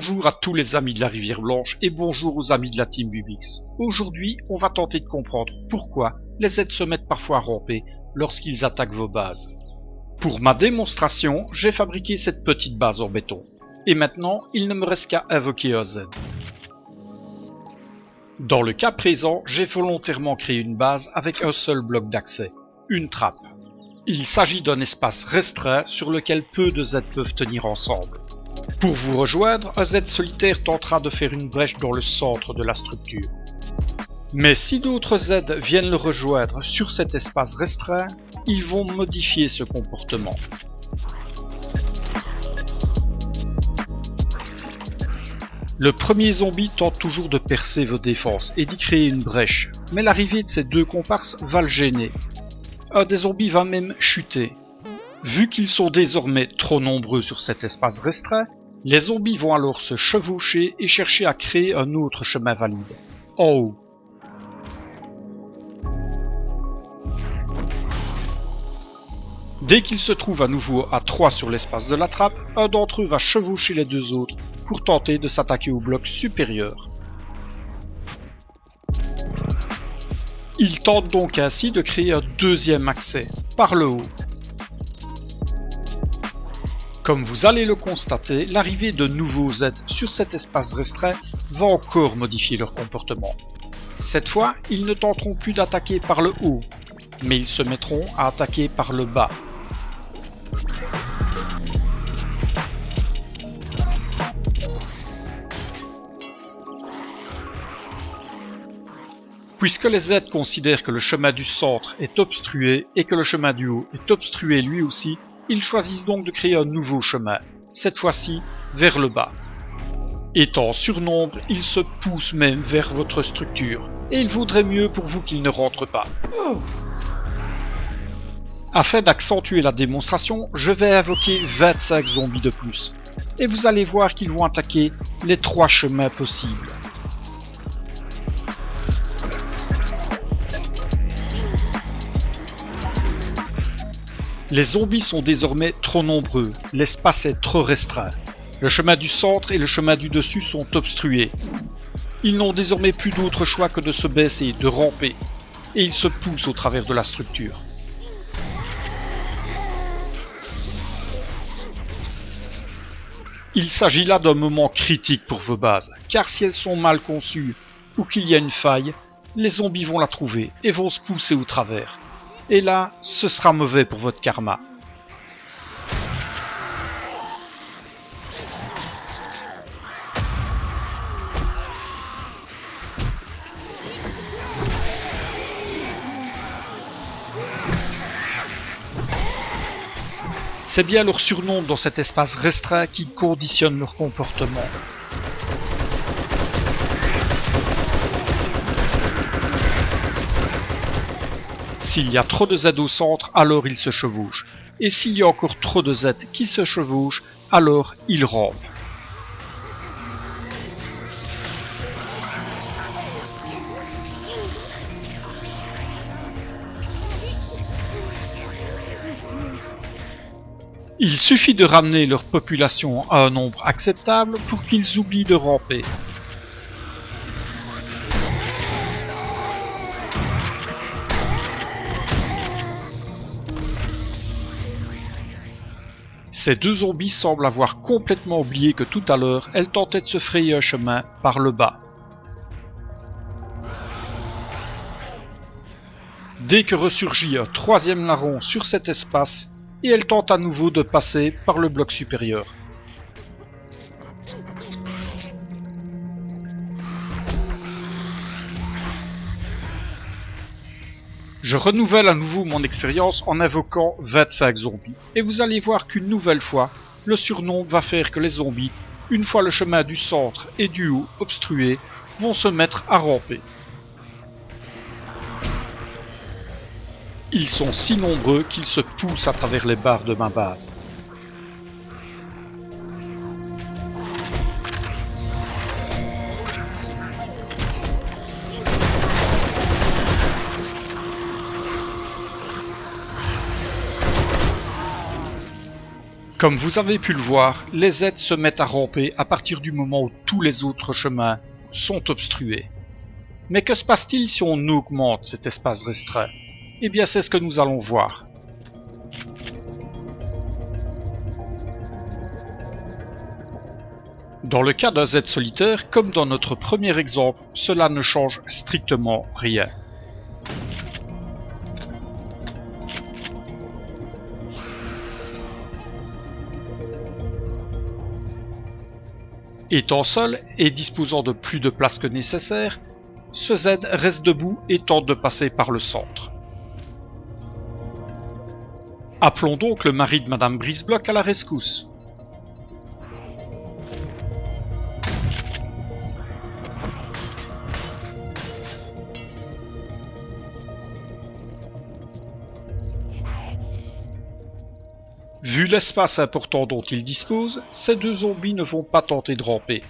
Bonjour à tous les amis de la Rivière Blanche et bonjour aux amis de la Team Bubix. Aujourd'hui, on va tenter de comprendre pourquoi les aides se mettent parfois à ramper lorsqu'ils attaquent vos bases. Pour ma démonstration, j'ai fabriqué cette petite base en béton. Et maintenant, il ne me reste qu'à invoquer un Z. Dans le cas présent, j'ai volontairement créé une base avec un seul bloc d'accès, une trappe. Il s'agit d'un espace restreint sur lequel peu de Z peuvent tenir ensemble. Pour vous rejoindre, un Z solitaire tentera de faire une brèche dans le centre de la structure. Mais si d'autres Z viennent le rejoindre sur cet espace restreint, ils vont modifier ce comportement. Le premier zombie tente toujours de percer vos défenses et d'y créer une brèche, mais l'arrivée de ces deux comparses va le gêner. Un des zombies va même chuter. Vu qu'ils sont désormais trop nombreux sur cet espace restreint, les zombies vont alors se chevaucher et chercher à créer un autre chemin valide, en haut. Dès qu'ils se trouvent à nouveau à 3 sur l'espace de la trappe, un d'entre eux va chevaucher les deux autres pour tenter de s'attaquer au bloc supérieur. Ils tentent donc ainsi de créer un deuxième accès, par le haut. Comme vous allez le constater, l'arrivée de nouveaux Z sur cet espace restreint va encore modifier leur comportement. Cette fois, ils ne tenteront plus d'attaquer par le haut, mais ils se mettront à attaquer par le bas. Puisque les Z considèrent que le chemin du centre est obstrué et que le chemin du haut est obstrué lui aussi, ils choisissent donc de créer un nouveau chemin, cette fois-ci vers le bas. Étant surnombre, ils se poussent même vers votre structure, et il vaudrait mieux pour vous qu'ils ne rentrent pas. Afin d'accentuer la démonstration, je vais invoquer 25 zombies de plus, et vous allez voir qu'ils vont attaquer les 3 chemins possibles. Les zombies sont désormais trop nombreux, l'espace est trop restreint. Le chemin du centre et le chemin du dessus sont obstrués. Ils n'ont désormais plus d'autre choix que de se baisser, de ramper, et ils se poussent au travers de la structure. Il s'agit là d'un moment critique pour vos bases, car si elles sont mal conçues ou qu'il y a une faille, les zombies vont la trouver et vont se pousser au travers. Et là, ce sera mauvais pour votre karma. C'est bien leur surnombre dans cet espace restreint qui conditionne leur comportement. S'il y a trop de Z au centre, alors ils se chevauchent. Et s'il y a encore trop de Z qui se chevauchent, alors ils rampent. Il suffit de ramener leur population à un nombre acceptable pour qu'ils oublient de ramper. Ces deux zombies semblent avoir complètement oublié que tout à l'heure, elles tentaient de se frayer un chemin par le bas. Dès que ressurgit un troisième larron sur cet espace, et elles tentent à nouveau de passer par le bloc supérieur. Je renouvelle à nouveau mon expérience en invoquant 25 zombies, et vous allez voir qu'une nouvelle fois, le surnombre va faire que les zombies, une fois le chemin du centre et du haut obstrué, vont se mettre à ramper. Ils sont si nombreux qu'ils se poussent à travers les barres de ma base. Comme vous avez pu le voir, les Z se mettent à ramper à partir du moment où tous les autres chemins sont obstrués. Mais que se passe-t-il si on augmente cet espace restreint? Eh bien c'est ce que nous allons voir. Dans le cas d'un Z solitaire, comme dans notre premier exemple, cela ne change strictement rien. Étant seul et disposant de plus de place que nécessaire, ce Z reste debout et tente de passer par le centre. Appelons donc le mari de Madame Briseblock à la rescousse. Vu l'espace important dont ils disposent, ces deux zombies ne vont pas tenter de ramper.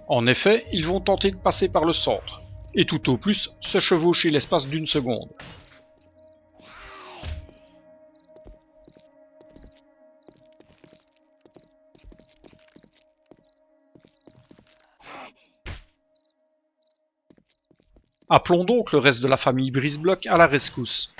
En effet, ils vont tenter de passer par le centre, et tout au plus se chevaucher l'espace d'une seconde. Appelons donc le reste de la famille Briseblock à la rescousse.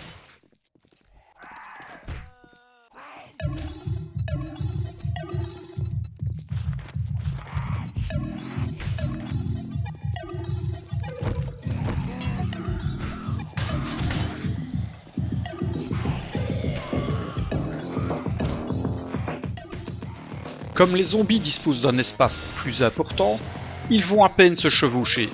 Comme les zombies disposent d'un espace plus important, ils vont à peine se chevaucher.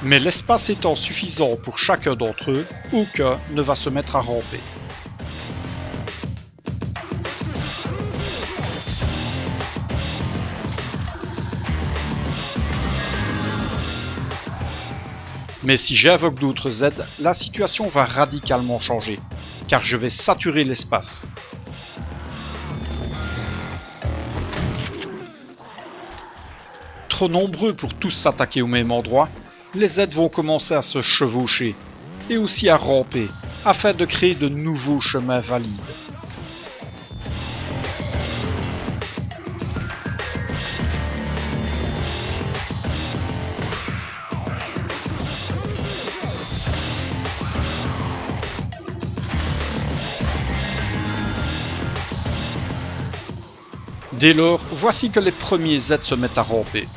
Mais l'espace étant suffisant pour chacun d'entre eux, aucun ne va se mettre à ramper. Mais si j'invoque d'autres Z, la situation va radicalement changer, car je vais saturer l'espace. Trop nombreux pour tous s'attaquer au même endroit, les Z vont commencer à se chevaucher, et aussi à ramper, afin de créer de nouveaux chemins valides. Dès lors, voici que les premiers Z se mettent à ramper.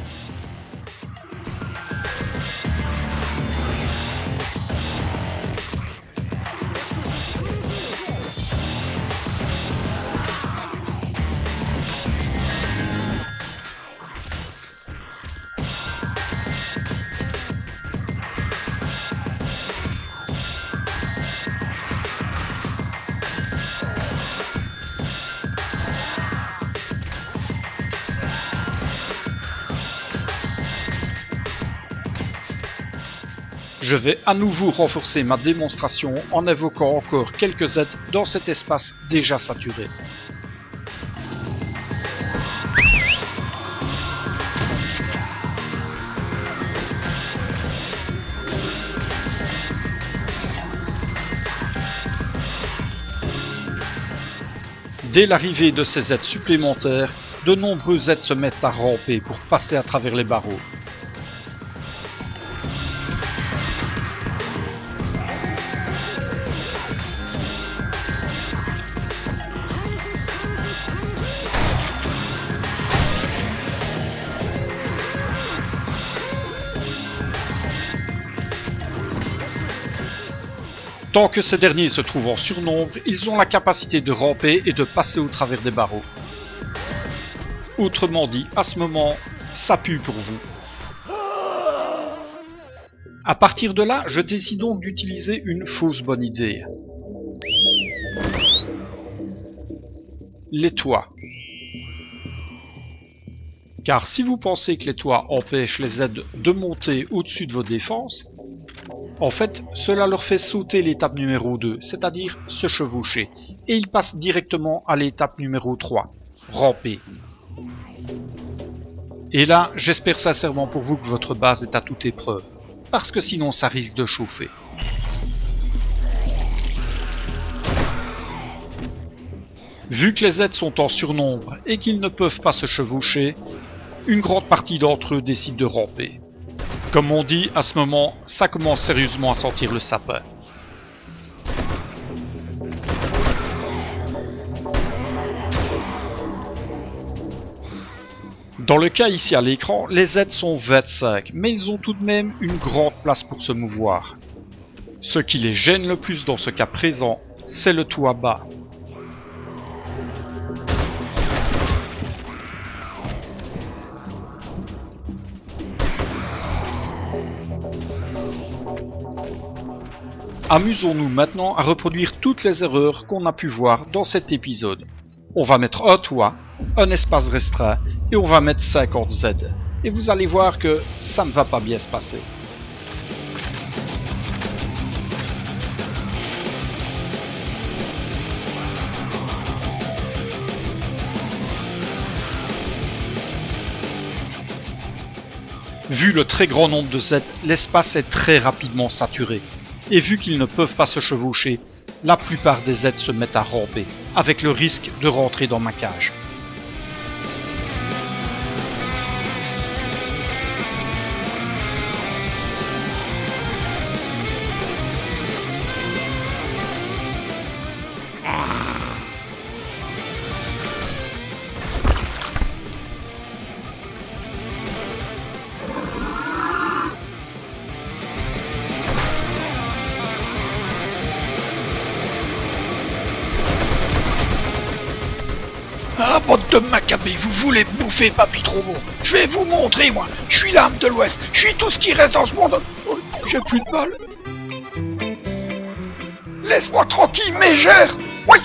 Je vais à nouveau renforcer ma démonstration en évoquant encore quelques Z dans cet espace déjà saturé. Dès l'arrivée de ces Z supplémentaires, de nombreux Z se mettent à ramper pour passer à travers les barreaux. Tant que ces derniers se trouvent en surnombre, ils ont la capacité de ramper et de passer au travers des barreaux. Autrement dit, à ce moment, ça pue pour vous. À partir de là, je décide donc d'utiliser une fausse bonne idée. Les toits. Car si vous pensez que les toits empêchent les Z de monter au-dessus de vos défenses, en fait, cela leur fait sauter l'étape numéro 2, c'est-à-dire se chevaucher, et ils passent directement à l'étape numéro 3, ramper. Et là, j'espère sincèrement pour vous que votre base est à toute épreuve, parce que sinon ça risque de chauffer. Vu que les Z sont en surnombre et qu'ils ne peuvent pas se chevaucher, une grande partie d'entre eux décident de ramper. Comme on dit, à ce moment, ça commence sérieusement à sentir le sapin. Dans le cas ici à l'écran, les Z sont 25, mais ils ont tout de même une grande place pour se mouvoir. Ce qui les gêne le plus dans ce cas présent, c'est le toit bas. Amusons-nous maintenant à reproduire toutes les erreurs qu'on a pu voir dans cet épisode. On va mettre un toit, un espace restreint et on va mettre 50 Z. Et vous allez voir que ça ne va pas bien se passer. Vu le très grand nombre de Z, l'espace est très rapidement saturé. Et vu qu'ils ne peuvent pas se chevaucher, la plupart des Z se mettent à ramper, avec le risque de rentrer dans ma cage. Ah, bande de macabées, vous voulez me bouffer, papy trop bon. Je vais vous montrer, moi. Je suis l'âme de l'Ouest. Je suis tout ce qui reste dans ce monde. Oh, j'ai plus de balles. Laisse-moi tranquille, mégère. Oui,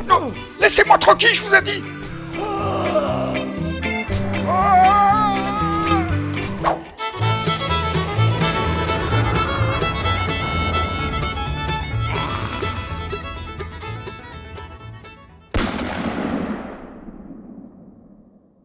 non, laissez-moi tranquille, je vous ai dit.